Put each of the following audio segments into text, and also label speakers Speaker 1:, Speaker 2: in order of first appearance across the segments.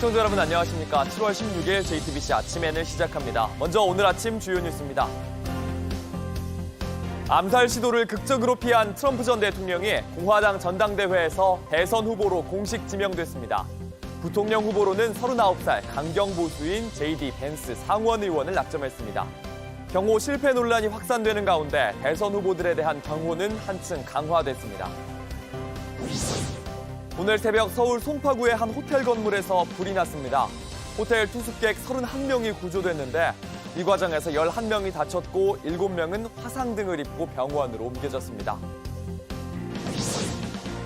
Speaker 1: 시청자 여러분 안녕하십니까. 7월 16일 JTBC 아침엔을 시작합니다. 먼저 오늘 아침 주요 뉴스입니다. 암살 시도를 극적으로 피한 트럼프 전 대통령이 공화당 전당대회에서 대선 후보로 공식 지명됐습니다. 부통령 후보로는 39살 강경 보수인 JD 벤스 상원 의원을 낙점했습니다. 경호 실패 논란이 확산되는 가운데 대선 후보들에 대한 경호는 한층 강화됐습니다. 오늘 새벽 서울 송파구의 한 호텔 건물에서 불이 났습니다. 호텔 투숙객 31명이 구조됐는데 이 과정에서 11명이 다쳤고 7명은 화상 등을 입고 병원으로 옮겨졌습니다.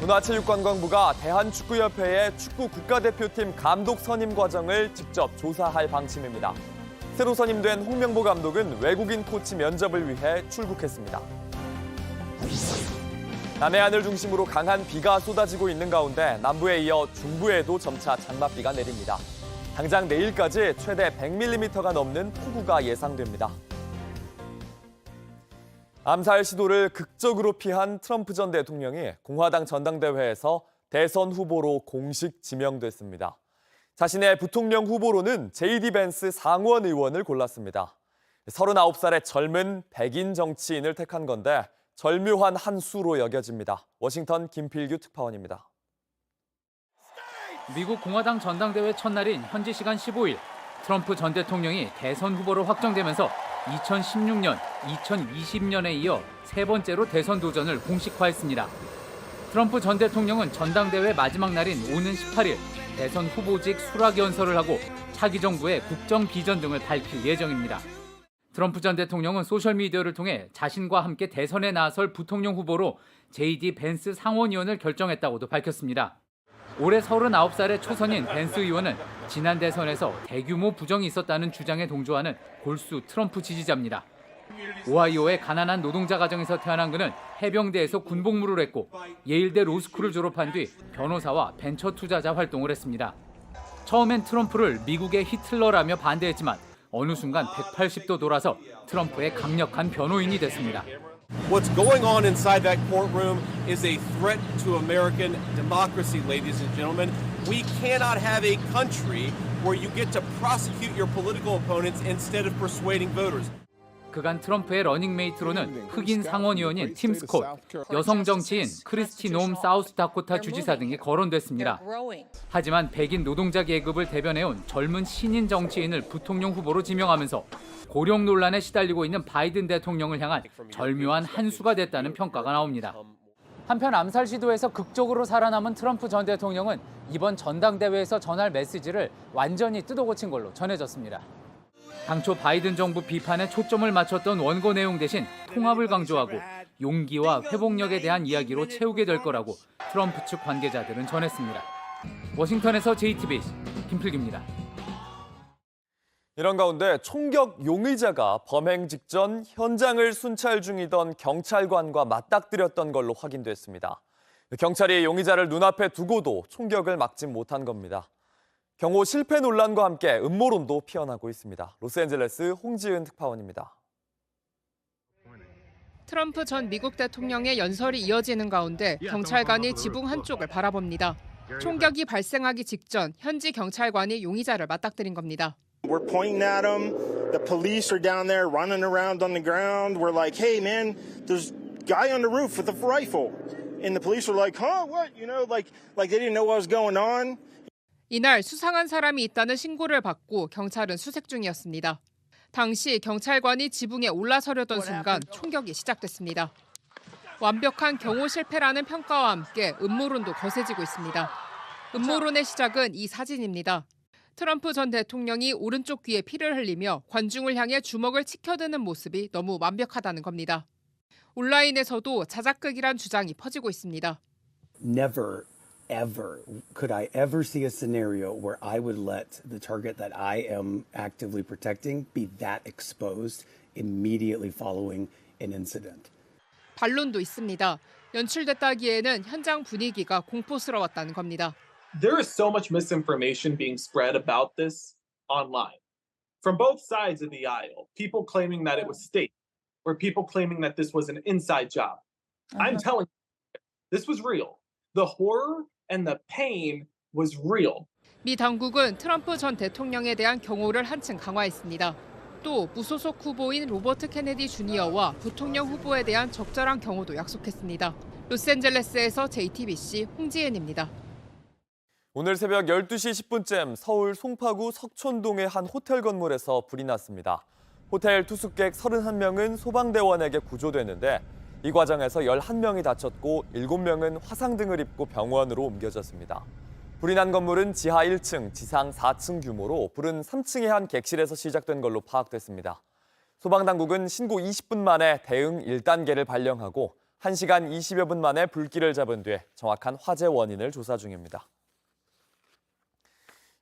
Speaker 1: 문화체육관광부가 대한축구협회의 축구 국가대표팀 감독 선임 과정을 직접 조사할 방침입니다. 새로 선임된 홍명보 감독은 외국인 코치 면접을 위해 출국했습니다. 남해안을 중심으로 강한 비가 쏟아지고 있는 가운데 남부에 이어 중부에도 점차 장맛비가 내립니다. 당장 내일까지 최대 100mm가 넘는 폭우가 예상됩니다. 암살 시도를 극적으로 피한 트럼프 전 대통령이 공화당 전당대회에서 대선 후보로 공식 지명됐습니다. 자신의 부통령 후보로는 JD 벤스 상원 의원을 골랐습니다. 39살의 젊은 백인 정치인을 택한 건데 절묘한 한 수로 여겨집니다. 워싱턴 김필규 특파원입니다.
Speaker 2: 미국 공화당 전당대회 첫날인 현지 시간 15일, 트럼프 전 대통령이 대선 후보로 확정되면서 2016년, 2020년에 이어 세 번째로 대선 도전을 공식화했습니다. 트럼프 전 대통령은 전당대회 마지막 날인 오는 18일 대선 후보직 수락 연설을 하고 차기 정부의 국정 비전 등을 밝힐 예정입니다. 트럼프 전 대통령은 소셜미디어를 통해 자신과 함께 대선에 나설 부통령 후보로 JD 벤스 상원 의원을 결정했다고도 밝혔습니다. 올해 39살의 초선인 벤스 의원은 지난 대선에서 대규모 부정이 있었다는 주장에 동조하는 골수 트럼프 지지자입니다. 오하이오의 가난한 노동자 가정에서 태어난 그는 해병대에서 군복무를 했고 예일대 로스쿨을 졸업한 뒤 변호사와 벤처 투자자 활동을 했습니다. 처음엔 트럼프를 미국의 히틀러라며 반대했지만 어느 순간 180도 돌아서 트럼프의 강력한 변호인이 됐습니다.
Speaker 3: What's going on inside that courtroom is a threat to American democracy, ladies and gentlemen. We cannot have a country where you get to prosecute your political opponents instead of persuading voters.
Speaker 2: 그간 트럼프의 러닝메이트로는 흑인 상원의원인 팀 스콧, 여성 정치인 크리스티 놈 사우스다코타 주지사 등이 거론됐습니다. 하지만 백인 노동자 계급을 대변해온 젊은 신인 정치인을 부통령 후보로 지명하면서 고령 논란에 시달리고 있는 바이든 대통령을 향한 절묘한 한 수가 됐다는 평가가 나옵니다. 한편 암살 시도에서 극적으로 살아남은 트럼프 전 대통령은 이번 전당대회에서 전할 메시지를 완전히 뜯어고친 걸로 전해졌습니다. 당초 바이든 정부 비판에 초점을 맞췄던 원고 내용 대신 통합을 강조하고 용기와 회복력에 대한 이야기로 채우게 될 거라고 트럼프 측 관계자들은 전했습니다. 워싱턴에서 JTBC 김필기입니다.
Speaker 1: 이런 가운데 총격 용의자가 범행 직전 현장을 순찰 중이던 경찰관과 맞닥뜨렸던 걸로 확인됐습니다. 경찰이 용의자를 눈앞에 두고도 총격을 막지 못한 겁니다. 경호 실패 논란과 함께 음모론도 피어나고 있습니다. 로스앤젤레스 홍지은 특파원입니다.
Speaker 4: 트럼프 전 미국 대통령의 연설이 이어지는 가운데 경찰관이 지붕 한쪽을 바라봅니다. 총격이 발생하기 직전 현지 경찰관이 용의자를 맞닥뜨린 겁니다.
Speaker 5: We're pointing at them. The police are down there running around on the ground. We're like, hey man, there's a guy on the roof with a rifle. And the police were like, huh, what? You know, like they didn't know what was going on.
Speaker 4: 이날 수상한 사람이 있다는 신고를 받고 경찰은 수색 중이었습니다. 당시 경찰관이 지붕에 올라서려던 순간 총격이 시작됐습니다. 완벽한 경호 실패라는 평가와 함께 음모론도 거세지고 있습니다. 음모론의 시작은 이 사진입니다. 트럼프 전 대통령이 오른쪽 귀에 피를 흘리며 관중을 향해 주먹을 치켜드는 모습이 너무 완벽하다는 겁니다. 온라인에서도 자작극이란 주장이 퍼지고 있습니다.
Speaker 6: Ever could I ever see a scenario where I would let the target that I am actively protecting be that exposed immediately following an incident.
Speaker 4: 반론도 있습니다. 연출됐다기에는 현장 분위기가 공포스러웠다는 겁니다.
Speaker 7: There is so much misinformation being spread about this online from both sides of the aisle. People claiming that it was staged, or people claiming that this was an inside job. I'm telling you, this was real. The horror and the pain was real.
Speaker 4: 미 당국은 트럼프 전 대통령에 대한 경호를 한층 강화했습니다. 또 무소속 후보인 로버트 케네디 주니어와 부통령 후보에 대한 적절한 경호도 약속했습니다. 로스앤젤레스에서 JTBC 홍지은입니다.
Speaker 1: 오늘 새벽 12시 10분쯤 서울 송파구 석촌동의 한 호텔 건물에서 불이 났습니다. 호텔 투숙객 31명은 소방대원에게 구조됐는데 이 과정에서 11명이 다쳤고 7명은 화상 등을 입고 병원으로 옮겨졌습니다. 불이 난 건물은 지하 1층, 지상 4층 규모로 불은 3층의 한 객실에서 시작된 걸로 파악됐습니다. 소방당국은 신고 20분 만에 대응 1단계를 발령하고 1시간 20여 분 만에 불길을 잡은 뒤 정확한 화재 원인을 조사 중입니다.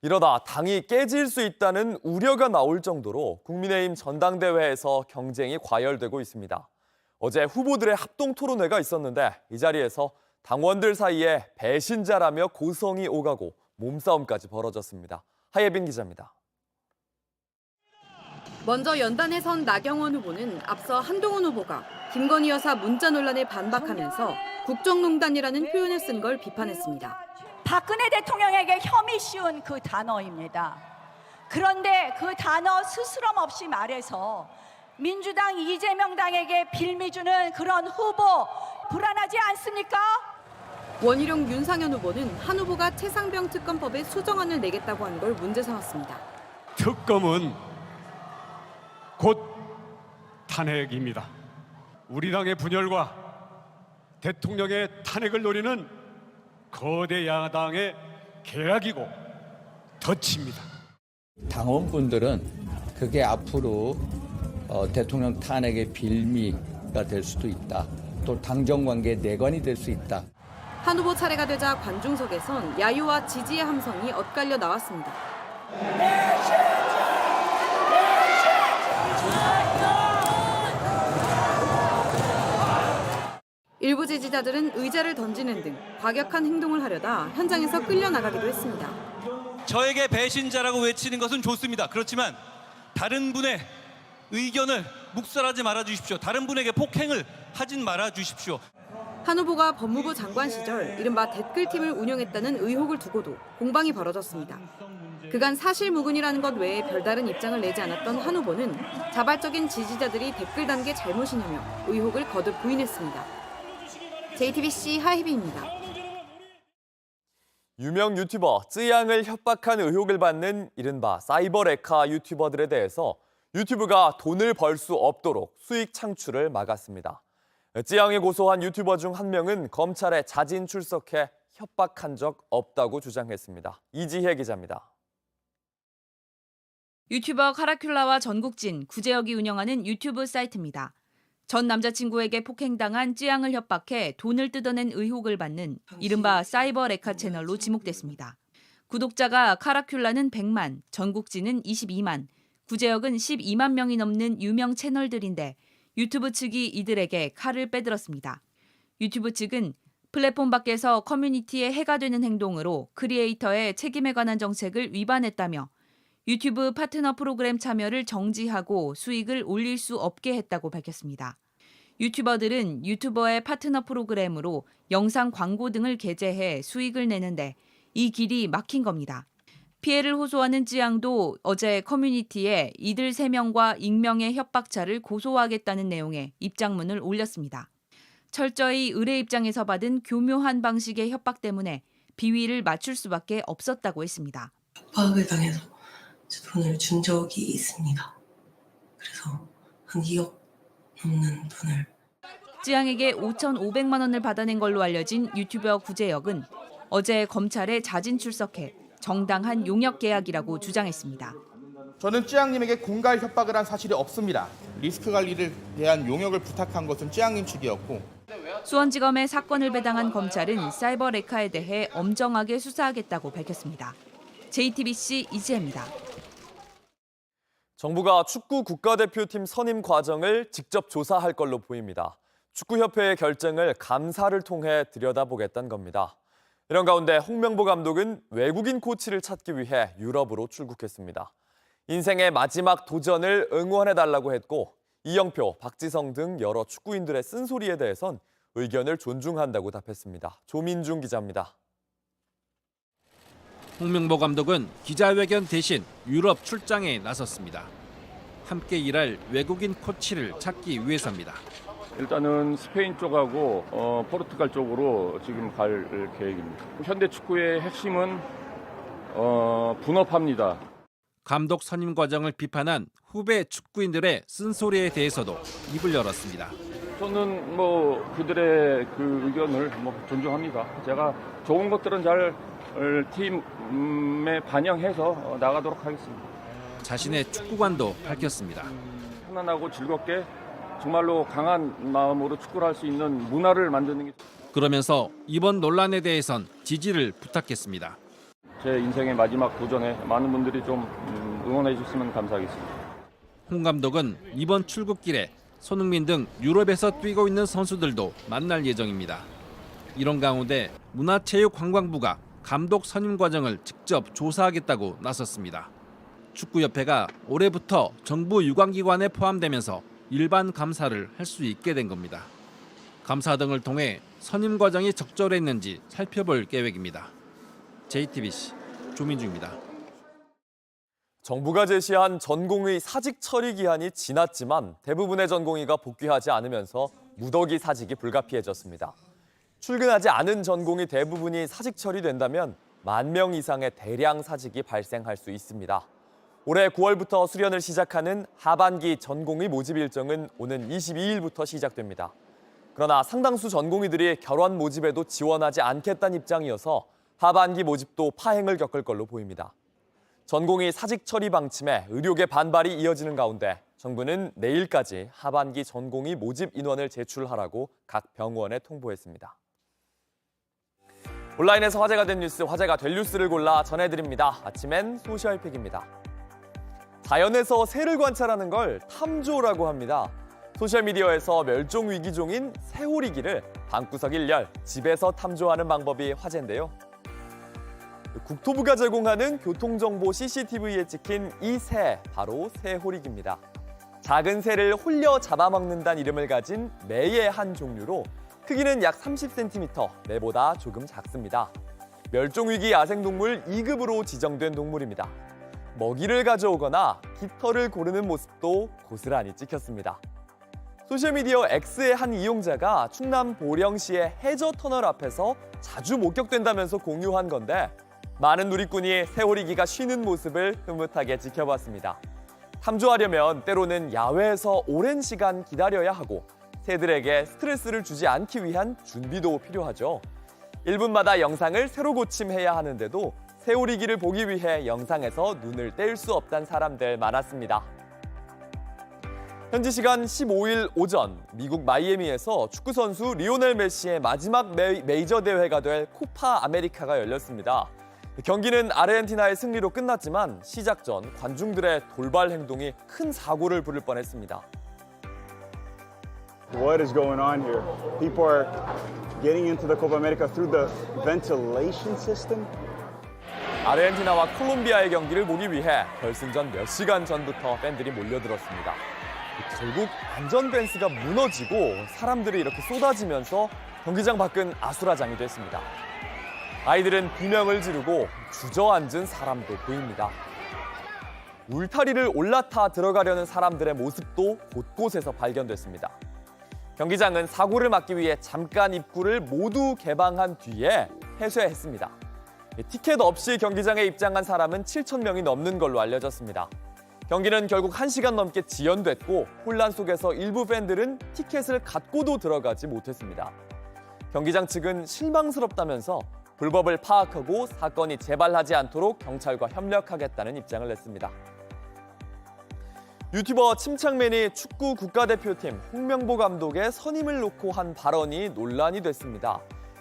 Speaker 1: 이러다 당이 깨질 수 있다는 우려가 나올 정도로 국민의힘 전당대회에서 경쟁이 과열되고 있습니다. 어제 후보들의 합동 토론회가 있었는데 이 자리에서 당원들 사이에 배신자라며 고성이 오가고 몸싸움까지 벌어졌습니다. 하예빈 기자입니다.
Speaker 8: 먼저 연단에 선 나경원 후보는 앞서 한동훈 후보가 김건희 여사 문자 논란에 반박하면서 국정농단이라는 표현을 쓴 걸 비판했습니다.
Speaker 9: 박근혜 대통령에게 혐의 씌운 그 단어입니다. 그런데 그 단어 스스럼 없이 말해서 민주당 이재명 당에게 빌미 주는 그런 후보 불안하지 않습니까?
Speaker 8: 원희룡 윤상현 후보는 한 후보가 최상병 특검법에 수정안을 내겠다고 한 걸 문제 삼았습니다.
Speaker 10: 특검은 곧 탄핵입니다. 우리 당의 분열과 대통령의 탄핵을 노리는 거대 야당의 계략이고 덫입니다.
Speaker 11: 당원분들은 그게 앞으로 대통령 탄핵의 빌미가 될 수도 있다. 또 당정관계의 내관이 될 수 있다.
Speaker 8: 한 후보 차례가 되자 관중석에선 야유와 지지의 함성이 엇갈려 나왔습니다. 일부 지지자들은 의자를 던지는 등 과격한 행동을 하려다 현장에서 끌려나가기도 했습니다.
Speaker 12: 저에게 배신자라고 외치는 것은 좋습니다. 그렇지만 다른 분의 의견을 묵살하지 말아 주십시오. 다른 분에게 폭행을 하진 말아 주십시오.
Speaker 8: 한 후보가 법무부 장관 시절 이른바 댓글팀을 운영했다는 의혹을 두고도 공방이 벌어졌습니다. 그간 사실무근이라는 것 외에 별다른 입장을 내지 않았던 한 후보는 자발적인 지지자들이 댓글 단 게 잘못이냐며 의혹을 거듭 부인했습니다. JTBC 하혜빈입니다.
Speaker 1: 유명 유튜버 쯔양을 협박한 의혹을 받는 이른바 사이버 레카 유튜버들에 대해서 유튜브가 돈을 벌 수 없도록 수익 창출을 막았습니다. 쯔양이 고소한 유튜버 중 한 명은 검찰에 자진 출석해 협박한 적 없다고 주장했습니다. 이지혜 기자입니다.
Speaker 13: 유튜버 카라큘라와 전국진, 구제혁이 운영하는 유튜브 사이트입니다. 전 남자친구에게 폭행당한 쯔양을 협박해 돈을 뜯어낸 의혹을 받는 이른바 사이버 레카 채널로 지목됐습니다. 구독자가 카라큘라는 100만, 전국진은 22만, 구제혁은 12만 명이 넘는 유명 채널들인데 유튜브 측이 이들에게 칼을 빼들었습니다. 유튜브 측은 플랫폼 밖에서 커뮤니티에 해가 되는 행동으로 크리에이터의 책임에 관한 정책을 위반했다며 유튜브 파트너 프로그램 참여를 정지하고 수익을 올릴 수 없게 했다고 밝혔습니다. 유튜버들은 유튜버의 파트너 프로그램으로 영상 광고 등을 게재해 수익을 내는데 이 길이 막힌 겁니다. 피해를 호소하는 쯔양도 어제 커뮤니티에 이들 3명과 익명의 협박자를 고소하겠다는 내용의 입장문을 올렸습니다. 철저히 의뢰 입장에서 받은 교묘한 방식의 협박 때문에 비위를 맞출 수밖에 없었다고 했습니다.
Speaker 14: 협박을 당해서 돈을 준 적이 있습니다. 그래서 한 2억 넘는 돈을.
Speaker 13: 쯔양에게 5,500만 원을 받아낸 걸로 알려진 유튜버 구제혁은 어제 검찰에 자진 출석해 정당한 용역 계약이라고 주장했습니다.
Speaker 15: 저는 쯔양님에게 공갈 협박을 한 사실이 없습니다. 리스크 관리를 대한 용역을 부탁한 것은 쯔양님 측이었고.
Speaker 13: 수원지검에 사건을 배당한 검찰은 사이버 레카에 대해 엄정하게 수사하겠다고 밝혔습니다. JTBC 이지혜입니다.
Speaker 1: 정부가 축구 국가대표팀 선임 과정을 직접 조사할 걸로 보입니다. 축구협회의 결정을 감사를 통해 들여다보겠다는 겁니다. 이런 가운데 홍명보 감독은 외국인 코치를 찾기 위해 유럽으로 출국했습니다. 인생의 마지막 도전을 응원해달라고 했고 이영표, 박지성 등 여러 축구인들의 쓴소리에 대해선 의견을 존중한다고 답했습니다. 조민중 기자입니다.
Speaker 16: 홍명보 감독은 기자회견 대신 유럽 출장에 나섰습니다. 함께 일할 외국인 코치를 찾기 위해서입니다.
Speaker 17: 일단은 스페인 쪽하고 포르투갈 쪽으로 지금 갈 계획입니다. 현대 축구의 핵심은 분업합니다.
Speaker 16: 감독 선임 과정을 비판한 후배 축구인들의 쓴소리에 대해서도 입을 열었습니다.
Speaker 17: 저는 그들의 그 의견을 존중합니다. 제가 좋은 것들은 잘 팀에 반영해서 나가도록 하겠습니다.
Speaker 16: 자신의 축구관도 밝혔습니다.
Speaker 17: 편안하고 즐겁게 정말로 강한 마음으로 축구를 할 수 있는 문화를 만드는 게.
Speaker 16: 그러면서 이번 논란에 대해선 지지를 부탁했습니다.
Speaker 17: 제 인생의 마지막 도전에 많은 분들이 좀 응원해 주셨으면 감사하겠습니다.
Speaker 16: 홍 감독은 이번 출국길에 손흥민 등 유럽에서 뛰고 있는 선수들도 만날 예정입니다. 이런 가운데 문화체육관광부가 감독 선임 과정을 직접 조사하겠다고 나섰습니다. 축구협회가 올해부터 정부 유관기관에 포함되면서 일반 감사를 할 수 있게 된 겁니다. 감사 등을 통해 선임 과정이 적절했는지 살펴볼 계획입니다. JTBC 조민주입니다.
Speaker 1: 정부가 제시한 전공의 사직 처리 기한이 지났지만 대부분의 전공의가 복귀하지 않으면서 무더기 사직이 불가피해졌습니다. 출근하지 않은 전공의 대부분이 사직 처리된다면 10,000명 이상의 대량 사직이 발생할 수 있습니다. 올해 9월부터 수련을 시작하는 하반기 전공의 모집 일정은 오는 22일부터 시작됩니다. 그러나 상당수 전공의들이 결원 모집에도 지원하지 않겠다는 입장이어서 하반기 모집도 파행을 겪을 걸로 보입니다. 전공의 사직 처리 방침에 의료계 반발이 이어지는 가운데 정부는 내일까지 하반기 전공의 모집 인원을 제출하라고 각 병원에 통보했습니다. 온라인에서 화제가 된 뉴스, 화제가 될 뉴스를 골라 전해드립니다. 아침엔 소셜픽입니다. 자연에서 새를 관찰하는 걸 탐조라고 합니다. 소셜미디어에서 멸종위기종인 새오리기를 방구석 일렬, 집에서 탐조하는 방법이 화제인데요. 국토부가 제공하는 교통정보 CCTV에 찍힌 이 새, 바로 새오리기입니다. 작은 새를 홀려 잡아먹는다는 이름을 가진 매의 한 종류로 크기는 약 30cm, 매보다 조금 작습니다. 멸종위기 야생동물 2급으로 지정된 동물입니다. 먹이를 가져오거나 깃털을 고르는 모습도 고스란히 찍혔습니다. 소셜미디어 X의 한 이용자가 충남 보령시의 해저터널 앞에서 자주 목격된다면서 공유한 건데 많은 누리꾼이 새오리기가 쉬는 모습을 흐뭇하게 지켜봤습니다. 탐조하려면 때로는 야외에서 오랜 시간 기다려야 하고 새들에게 스트레스를 주지 않기 위한 준비도 필요하죠. 1분마다 영상을 새로 고침해야 하는데도 새오리기를 보기 위해 영상에서 눈을 뗄 수 없다는 사람들 많았습니다. 현지 시간 15일 오전 미국 마이애미에서 축구선수 리오넬 메시의 마지막 메이저 대회가 될 코파 아메리카가 열렸습니다. 경기는 아르헨티나의 승리로 끝났지만 시작 전 관중들의 돌발 행동이 큰 사고를 부를 뻔했습니다.
Speaker 18: What is going on here? People are getting into the Copa America through the ventilation system.
Speaker 1: 아르헨티나와 콜롬비아의 경기를 보기 위해 결승전 몇 시간 전부터 팬들이 몰려들었습니다. 결국 안전 펜스가 무너지고 사람들이 이렇게 쏟아지면서 경기장 밖은 아수라장이 됐습니다. 아이들은 비명을 지르고 주저앉은 사람도 보입니다. 울타리를 올라타 들어가려는 사람들의 모습도 곳곳에서 발견됐습니다. 경기장은 사고를 막기 위해 잠깐 입구를 모두 개방한 뒤에 폐쇄했습니다. 티켓 없이 경기장에 입장한 사람은 7,000명이 넘는 걸로 알려졌습니다. 경기는 결국 1시간 넘게 지연됐고 혼란 속에서 일부 팬들은 티켓을 갖고도 들어가지 못했습니다. 경기장 측은 실망스럽다면서 불법을 파악하고 사건이 재발하지 않도록 경찰과 협력하겠다는 입장을 냈습니다. 유튜버 침착맨이 축구 국가대표팀 홍명보 감독의 선임을 놓고 한 발언이 논란이 됐습니다.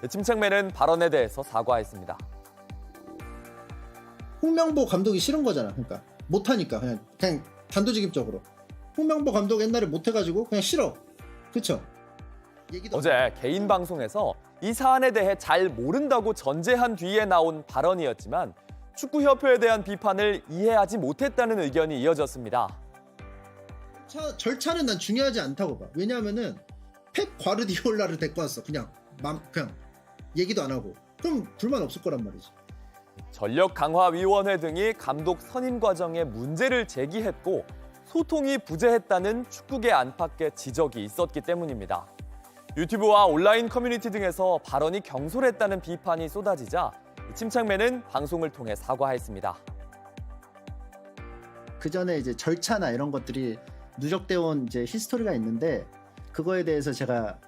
Speaker 1: 침착맨은 발언에 대해서 사과했습니다.
Speaker 19: 홍명보 감독이 싫은 거잖아. 그러니까 못하니까 그냥 단도직입적으로 홍명보 감독 옛날에 못해가지고 그냥 싫어. 그렇죠?
Speaker 1: 어제 개인 방송에서 이 사안에 대해 잘 모른다고 전제한 뒤에 나온 발언이었지만 축구협회에 대한 비판을 이해하지 못했다는 의견이 이어졌습니다.
Speaker 19: 절차는 난 중요하지 않다고 봐. 왜냐하면은 펩 과르디올라를 데리고 왔어. 그냥 얘기도 안 하고. 그럼 불만 없을 거란 말이지.
Speaker 1: 전력강화위원회 등이 감독 선임 과정에 문제를 제기했고 소통이 부재했다는 축구계 안팎의 지적이 있었기 때문입니다. 유튜브와 온라인 커뮤니티 등에서 발언이 경솔했다는 비판이 쏟아지자 침착맨은 방송을 통해 사과했습니다.
Speaker 19: 그 전에 이제 절차나 이런 것들이 누적되어 온 이제 히스토리가 있는데 그거에 대해서 제가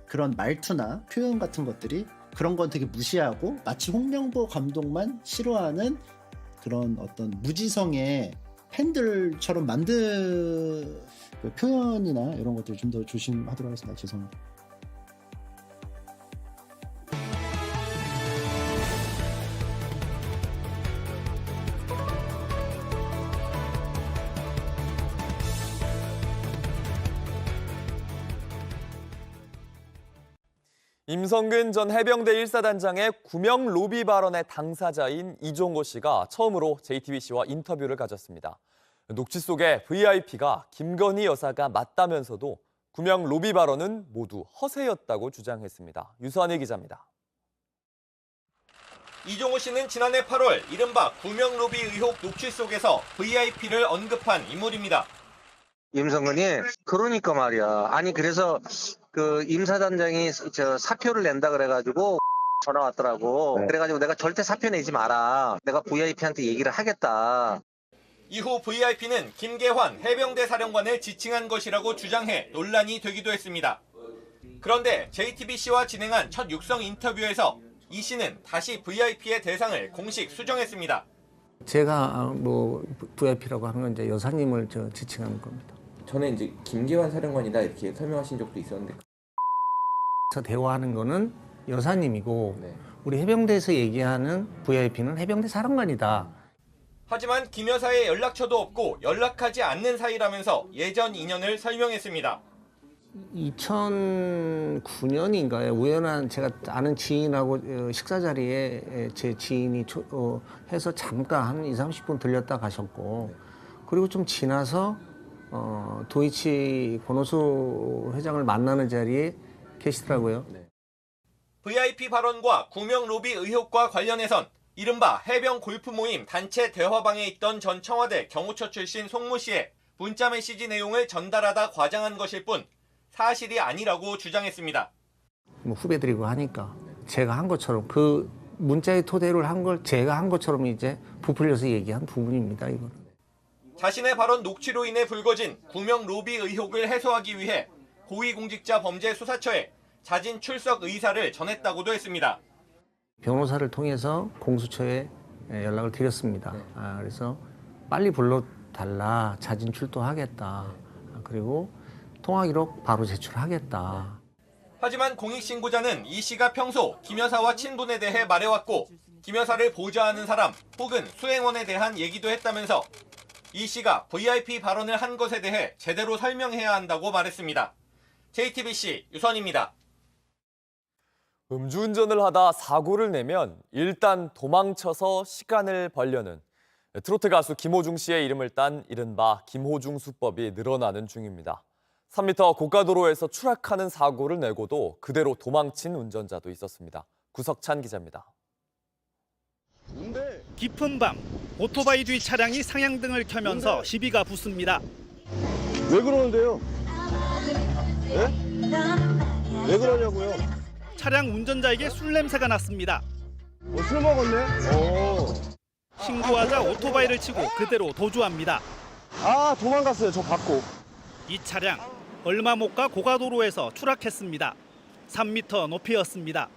Speaker 19: 그런 말투나 표현 같은 것들이 그런 건 되게 무시하고 마치 홍명보 감독만 싫어하는 그런 어떤 무지성의 팬들처럼 만든 그 표현이나 이런 것들 좀 더 조심하도록 하겠습니다. 죄송합니다.
Speaker 1: 임성근 전 해병대 1사단장의 구명 로비 발언의 당사자인 이종호 씨가 처음으로 JTBC와 인터뷰를 가졌습니다. 녹취 속에 VIP가 김건희 여사가 맞다면서도 구명 로비 발언은 모두 허세였다고 주장했습니다. 유선희 기자입니다.
Speaker 20: 이종호 씨는 지난해 8월 이른바 구명 로비 의혹 녹취 속에서 VIP를 언급한 인물입니다.
Speaker 21: 임성근이 그러니까 말이야. 아니 그래서 그 임사단장이 저 사표를 낸다 그래가지고 전화 왔더라고. 그래가지고 내가 절대 사표 내지 마라. 내가 VIP한테 얘기를 하겠다.
Speaker 20: 이후 VIP는 김계환 해병대 사령관을 지칭한 것이라고 주장해 논란이 되기도 했습니다. 그런데 JTBC와 진행한 첫 육성 인터뷰에서 이 씨는 다시 VIP의 대상을 공식 수정했습니다.
Speaker 22: 제가 뭐 VIP라고 하는 건 이제 여사님을 지칭하는 겁니다.
Speaker 23: 전에 이제 김계환 사령관이다 이렇게 설명하신 적도 있었는데.
Speaker 22: 그래서 대화하는 거는 여사님이고 우리 해병대에서 얘기하는 VIP는 해병대 사령관이다.
Speaker 20: 하지만 김 여사의 연락처도 없고 연락하지 않는 사이라면서 예전 인연을 설명했습니다.
Speaker 22: 2009년인가요? 우연한 제가 아는 지인하고 식사 자리에 제 지인이 해서 잠깐 한 20-30분 들렸다 가셨고 그리고 좀 지나서 도이치 권오수 회장을 만나는 자리에 계시더라고요.
Speaker 20: VIP 발언과 구명 로비 의혹과 관련해선 이른바 해병 골프 모임 단체 대화방에 있던 전 청와대 경호처 출신 송모 씨의 문자 메시지 내용을 전달하다 과장한 것일 뿐 사실이 아니라고 주장했습니다.
Speaker 22: 뭐 후배들이고 하니까 제가 한 것처럼 그 문자의 토대로 한 걸 제가 한 것처럼 이제 부풀려서 얘기한 부분입니다. 이거는.
Speaker 20: 자신의 발언 녹취로 인해 불거진 구명 로비 의혹을 해소하기 위해 고위공직자범죄수사처에 자진 출석 의사를 전했다고도 했습니다.
Speaker 22: 변호사를 통해서 공수처에 연락을 드렸습니다. 그래서 빨리 불러달라, 자진 출두하겠다. 그리고 통화 기록 바로 제출하겠다.
Speaker 20: 하지만 공익신고자는 이 씨가 평소 김 여사와 친분에 대해 말해왔고 김 여사를 보좌하는 사람 혹은 수행원에 대한 얘기도 했다면서 이 씨가 VIP 발언을 한 것에 대해 제대로 설명해야 한다고 말했습니다. JTBC 유선입니다.
Speaker 1: 음주운전을 하다 사고를 내면 일단 도망쳐서 시간을 벌려는 트로트 가수 김호중 씨의 이름을 딴 이른바 김호중 수법이 늘어나는 중입니다. 3m 고가도로에서 추락하는 사고를 내고도 그대로 도망친 운전자도 있었습니다. 구석찬 기자입니다.
Speaker 24: 깊은 밤 오토바이 뒤 차량이 상향등을 켜면서 시비가 붙습니다.
Speaker 25: 왜 그러는데요? 네? 왜 그러냐고요?
Speaker 24: 차량 운전자에게 술 냄새가 났습니다.
Speaker 25: 술 먹었네?
Speaker 24: 신고하자 오토바이를 치고 그대로 도주합니다.
Speaker 25: 아, 도망갔어요. 저 받고.
Speaker 24: 이 차량 얼마 못 가 고가도로에서 추락했습니다. 3m 높이였습니다.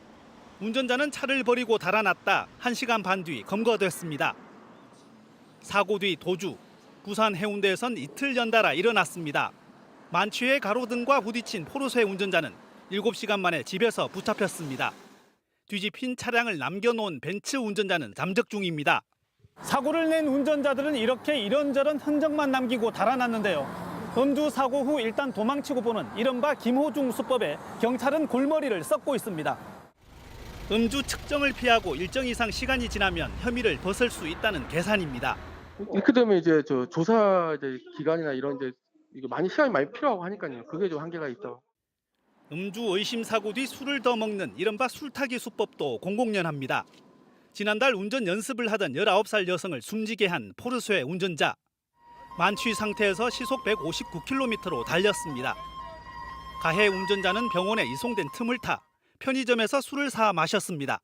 Speaker 24: 운전자는 차를 버리고 달아났다 1시간 반 뒤 검거됐습니다. 사고 뒤 도주, 부산 해운대에선 이틀 연달아 일어났습니다. 만취해 가로등과 부딪힌 포르쉐 운전자는 7시간 만에 집에서 붙잡혔습니다. 뒤집힌 차량을 남겨놓은 벤츠 운전자는 잠적 중입니다. 사고를 낸 운전자들은 이렇게 이런저런 흔적만 남기고 달아났는데요. 음주 사고 후 일단 도망치고 보는 이른바 김호중 수법에 경찰은 골머리를 썩고 있습니다. 음주 측정을 피하고 일정 이상 시간이 지나면 혐의를 벗을 수 있다는 계산입니다.
Speaker 26: 이렇게 되면 이제 저 조사 기간이나 이런 데 이게 시간이 많이 필요하고 하니까요. 그게 좀 한계가 있다.
Speaker 24: 음주 의심 사고 뒤 술을 더 먹는 이른바 술타기 수법도 공공연합니다. 지난달 운전 연습을 하던 19살 여성을 숨지게 한 포르쉐 운전자. 만취 상태에서 시속 159km로 달렸습니다. 가해 운전자는 병원에 이송된 틈을 타 편의점에서 술을 사 마셨습니다.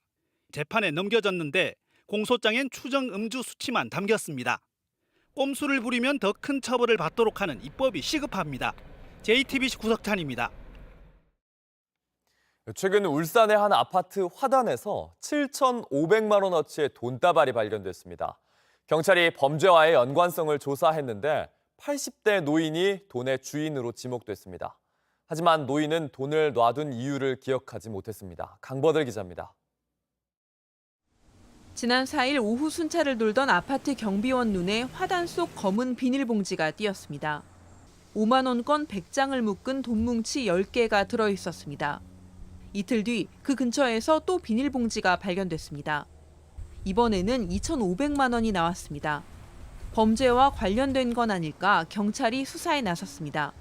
Speaker 24: 재판에 넘겨졌는데 공소장엔 추정 음주 수치만 담겼습니다. 꼼수를 부리면 더 큰 처벌을 받도록 하는 입법이 시급합니다. JTBC 구석찬입니다.
Speaker 1: 최근 울산의 한 아파트 화단에서 7,500만 원어치의 돈다발이 발견됐습니다. 경찰이 범죄와의 연관성을 조사했는데 80대 노인이 돈의 주인으로 지목됐습니다. 하지만 노인은 돈을 놔둔 이유를 기억하지 못했습니다. 강버들 기자입니다.
Speaker 13: 지난 4일 오후 순찰을 돌던 아파트 경비원 눈에 화단 속 검은 비닐봉지가 띄었습니다. 5만 원권 100장을 묶은 돈뭉치 10개가 들어있었습니다. 이틀 뒤 그 근처에서 또 비닐봉지가 발견됐습니다. 이번에는 2,500만 원이 나왔습니다. 범죄와 관련된 건 아닐까 경찰이 수사에 나섰습니다.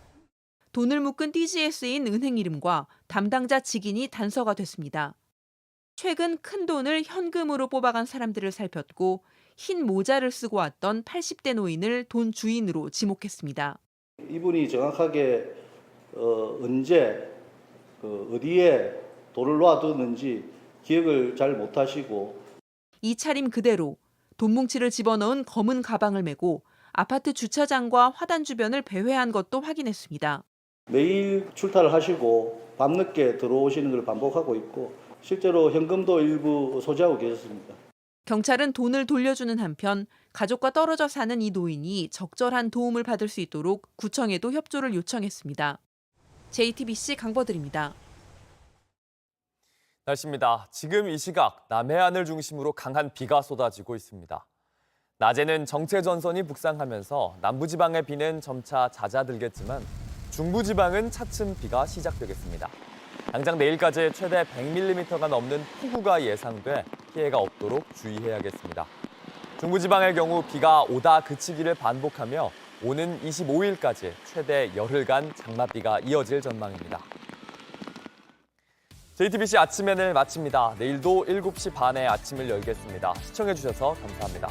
Speaker 13: 돈을 묶은 띠지에 쓰인 은행 이름과 담당자 직인이 단서가 됐습니다. 최근 큰 돈을 현금으로 뽑아간 사람들을 살폈고 흰 모자를 쓰고 왔던 80대 노인을 돈 주인으로 지목했습니다.
Speaker 2: 이분이 정확하게 언제 어디에 돈을 놔두는지 기억을 잘 못하시고
Speaker 13: 이 차림 그대로 돈뭉치를 집어넣은 검은 가방을 메고 아파트 주차장과 화단 주변을 배회한 것도 확인했습니다.
Speaker 2: 매일 출타를 하시고 밤늦게 들어오시는 걸 반복하고 있고 실제로 현금도 일부 소지하고 계셨습니다.
Speaker 13: 경찰은 돈을 돌려주는 한편 가족과 떨어져 사는 이 노인이 적절한 도움을 받을 수 있도록 구청에도 협조를 요청했습니다. JTBC 강버들입니다.
Speaker 1: 날씨입니다. 지금 이 시각 남해안을 중심으로 강한 비가 쏟아지고 있습니다. 낮에는 정체전선이 북상하면서 남부지방의 비는 점차 잦아들겠지만 중부지방은 차츰 비가 시작되겠습니다. 당장 내일까지 최대 100mm가 넘는 폭우가 예상돼 피해가 없도록 주의해야겠습니다. 중부지방의 경우 비가 오다 그치기를 반복하며 오는 25일까지 최대 열흘간 장맛비가 이어질 전망입니다. JTBC 아침엔을 마칩니다. 내일도 7시 반에 아침을 열겠습니다. 시청해주셔서 감사합니다.